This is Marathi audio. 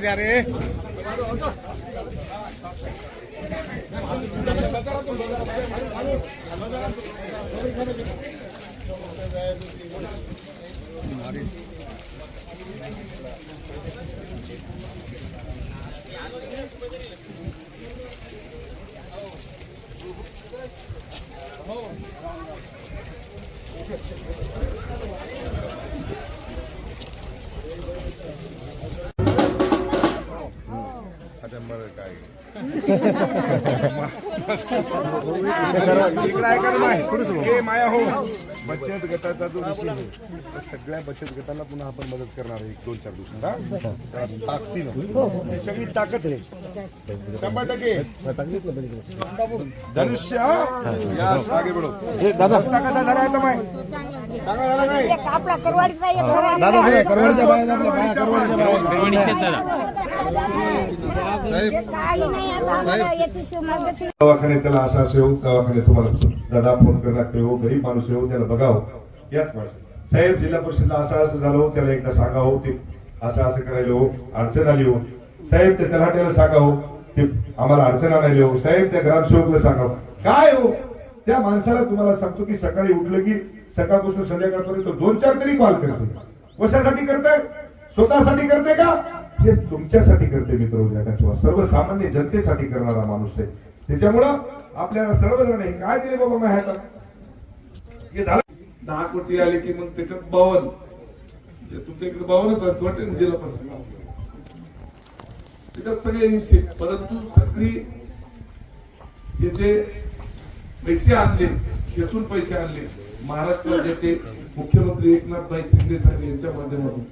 द्या रे. माया हो बचत गटाचा जो विषय आहे त्या सगळ्या बचत गटांना पुन्हा आपण मदत करणार आहे 2-4 दिवसांना ताकदीनं. ही सगळी ताकद आहे 100%. धनुष्य या आगे बढो. दादा रस्ता कसा झाला आता माय चांगला झाला नाही आपला करवाडीचा एक दादा करवाडीच्या दवाखान्यात त्याला असं असे हो दवाखान्यात तुम्हाला दादा फोन करायला लागते हो गरीब माणूस हो त्याला बघावं याच माणसं साहेब जिल्हा परिषदला असं झालं हो त्याला एकदा सांगा हो ते असं करायला हो अडचण आली हो साहेब त्या तलाठ्याला सांगा हो ते आम्हाला अडचण आणायली हो साहेब त्या ग्रामसेवकला सांगा काय हो त्या माणसाला तुम्हाला सांगतो की सकाळी उठलं की सकाळपासून संध्याकाळपर्यंत 2-4 तरी कॉल करते. कशासाठी करताय? स्वतःसाठी करते का? हे तुमच्यासाठी करते मित्र. सर्वसामान्य जनतेसाठी करणारा माणूस आहे. त्याच्यामुळं आपल्याला सर्वजण काय दिले बाबा माहिती हे झालं 10 कोटी आले की मग त्याच्यात 52 तुमच्या इकडे 52च वाटते जिल्हा परिषद त्याच्यात सगळे निश्चित. परंतु सगळी हे जे पैसे आणले खेचून पैसे आणले महाराष्ट्र राज्याचे मुख्यमंत्री एकनाथ भाई शिंदे साहेब यांच्या माध्यमातून